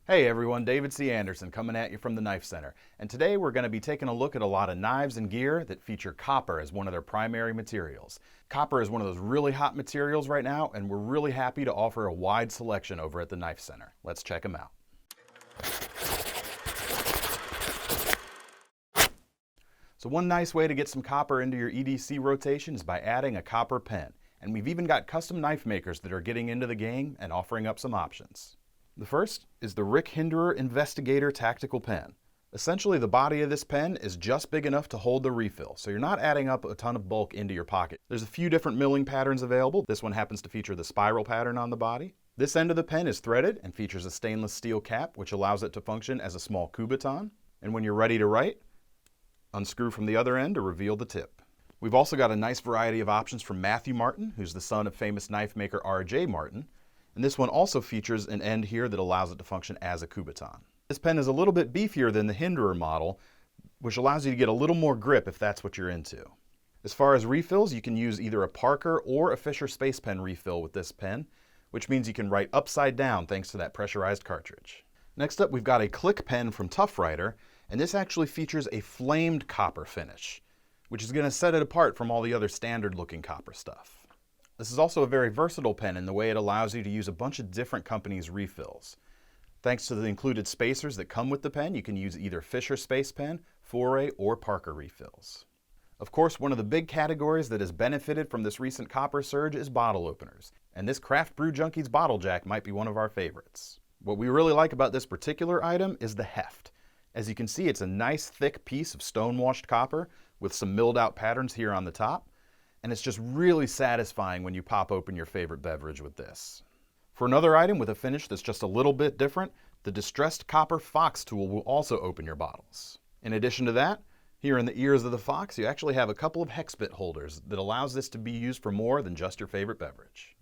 Hey everyone, David C. Anderson coming at you from the Knife Center. And today we're going to be taking a look at a lot of knives and gear that feature copper as one of their primary materials. Copper is one of those really hot materials right now, and we're really happy to offer a wide selection over at the Knife Center. Let's check them out. So one nice way to get some copper into your EDC rotation is by adding a copper pen. And we've even got custom knife makers that are getting into the game and offering up some options. The first is the Rick Hinderer Investigator Tactical Pen. Essentially, the body of this pen is just big enough to hold the refill, so you're not adding up a ton of bulk into your pocket. There's a few different milling patterns available. This one happens to feature the spiral pattern on the body. This end of the pen is threaded and features a stainless steel cap, which allows it to function as a small kubaton. And when you're ready to write, unscrew from the other end to reveal the tip. We've also got a nice variety of options from Matthew Martin, who's the son of famous knife maker R.J. Martin. And this one also features an end here that allows it to function as a kubaton. This pen is a little bit beefier than the Hinderer model, which allows you to get a little more grip if that's what you're into. As far as refills, you can use either a Parker or a Fisher Space Pen refill with this pen, which means you can write upside down thanks to that pressurized cartridge. Next up, we've got a click pen from Tough Rider, and this actually features a flamed copper finish, which is going to set it apart from all the other standard looking copper stuff. This is also a very versatile pen in the way it allows you to use a bunch of different companies' refills. Thanks to the included spacers that come with the pen, you can use either Fisher Space Pen, Foray, or Parker refills. Of course, one of the big categories that has benefited from this recent copper surge is bottle openers, and this Craft Brew Junkies bottle jack might be one of our favorites. What we really like about this particular item is the heft. As you can see, it's a nice thick piece of stone-washed copper with some milled out patterns here on the top. And it's just really satisfying when you pop open your favorite beverage with this. For another item with a finish that's just a little bit different, the distressed copper fox tool will also open your bottles. In addition to that, here in the ears of the fox, you actually have a couple of hex bit holders that allows this to be used for more than just your favorite beverage.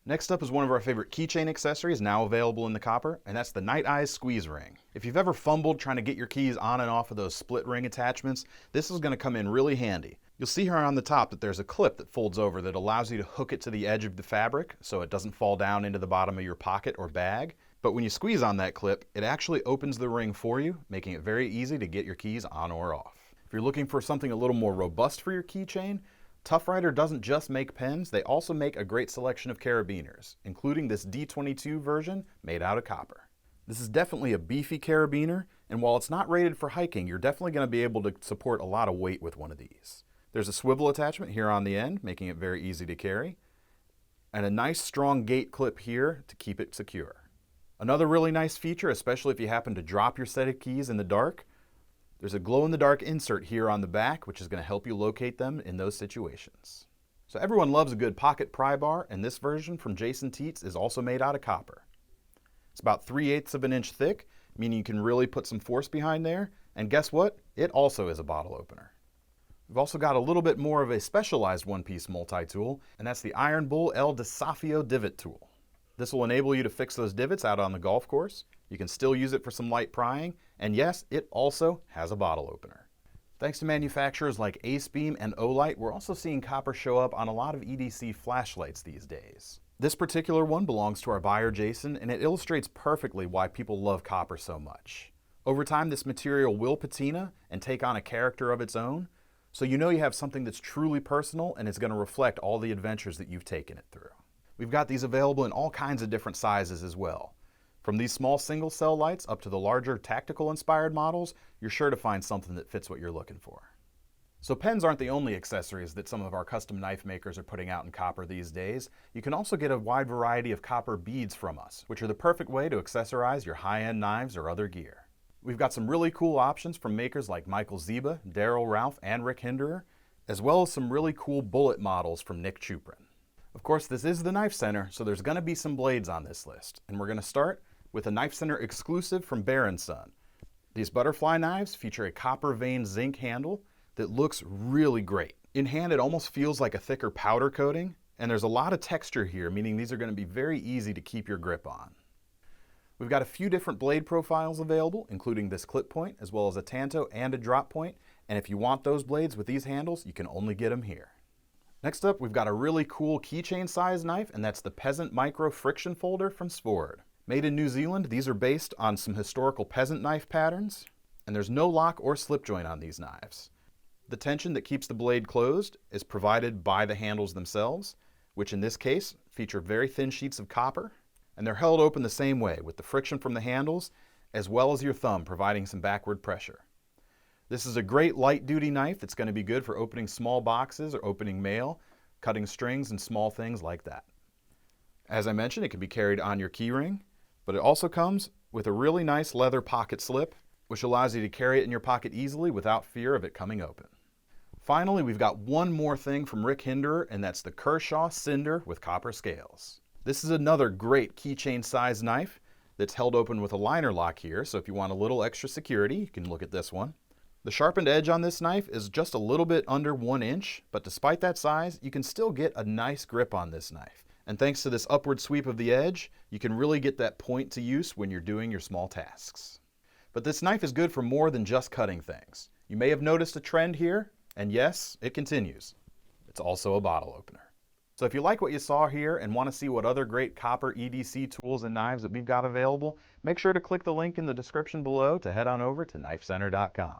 Next up is one of our favorite keychain accessories now available in the copper, and that's the Night Eyes Squeeze Ring. If you've ever fumbled trying to get your keys on and off of those split ring attachments, this is going to come in really handy. You'll see here on the top that there's a clip that folds over that allows you to hook it to the edge of the fabric so it doesn't fall down into the bottom of your pocket or bag. But when you squeeze on that clip, it actually opens the ring for you, making it very easy to get your keys on or off. If you're looking for something a little more robust for your keychain, Tough Rider doesn't just make pens, they also make a great selection of carabiners, including this D22 version made out of copper. This is definitely a beefy carabiner, and while it's not rated for hiking, you're definitely going to be able to support a lot of weight with one of these. There's a swivel attachment here on the end, making it very easy to carry, and a nice strong gate clip here to keep it secure. Another really nice feature, especially if you happen to drop your set of keys in the dark, there's a glow-in-the-dark insert here on the back, which is going to help you locate them in those situations. So everyone loves a good pocket pry bar, and this version from Jason Teets is also made out of copper. It's about 3/8 of an inch thick, meaning you can really put some force behind there, and guess what? It also is a bottle opener. We've also got a little bit more of a specialized one-piece multi-tool, and that's the Iron Bull El Desafio Divot Tool. This will enable you to fix those divots out on the golf course. You can still use it for some light prying, and yes, it also has a bottle opener. Thanks to manufacturers like Acebeam and Olight, we're also seeing copper show up on a lot of EDC flashlights these days. This particular one belongs to our buyer Jason, and it illustrates perfectly why people love copper so much. Over time, this material will patina and take on a character of its own, so you know you have something that's truly personal and it's going to reflect all the adventures that you've taken it through. We've got these available in all kinds of different sizes as well. From these small single cell lights up to the larger tactical inspired models, you're sure to find something that fits what you're looking for. So pens aren't the only accessories that some of our custom knife makers are putting out in copper these days. You can also get a wide variety of copper beads from us, which are the perfect way to accessorize your high-end knives or other gear. We've got some really cool options from makers like Michael Ziba, Daryl Ralph, and Rick Hinderer, as well as some really cool bullet models from Nick Chuprin. Of course, this is the Knife Center, so there's going to be some blades on this list, and we're going to start with a Knife Center exclusive from Bear & Son. These butterfly knives feature a copper veined zinc handle that looks really great. In hand, it almost feels like a thicker powder coating, and there's a lot of texture here, meaning these are going to be very easy to keep your grip on. We've got a few different blade profiles available, including this clip point, as well as a tanto and a drop point, and if you want those blades with these handles, you can only get them here. Next up, we've got a really cool keychain size knife, and that's the Peasant Micro Friction Folder from Sword. Made in New Zealand, these are based on some historical peasant knife patterns, and there's no lock or slip joint on these knives. The tension that keeps the blade closed is provided by the handles themselves, which in this case feature very thin sheets of copper, and they're held open the same way with the friction from the handles as well as your thumb providing some backward pressure. This is a great light-duty knife that's going to be good for opening small boxes or opening mail, cutting strings and small things like that. As I mentioned, it can be carried on your keyring, but it also comes with a really nice leather pocket slip, which allows you to carry it in your pocket easily without fear of it coming open. Finally, we've got one more thing from Rick Hinderer, and that's the Kershaw Cinder with copper scales. This is another great keychain size knife that's held open with a liner lock here, so if you want a little extra security, you can look at this one. The sharpened edge on this knife is just a little bit under 1 inch, but despite that size, you can still get a nice grip on this knife. And thanks to this upward sweep of the edge, you can really get that point to use when you're doing your small tasks. But this knife is good for more than just cutting things. You may have noticed a trend here, and yes, it continues. It's also a bottle opener. So if you like what you saw here and want to see what other great copper EDC tools and knives that we've got available, make sure to click the link in the description below to head on over to KnifeCenter.com.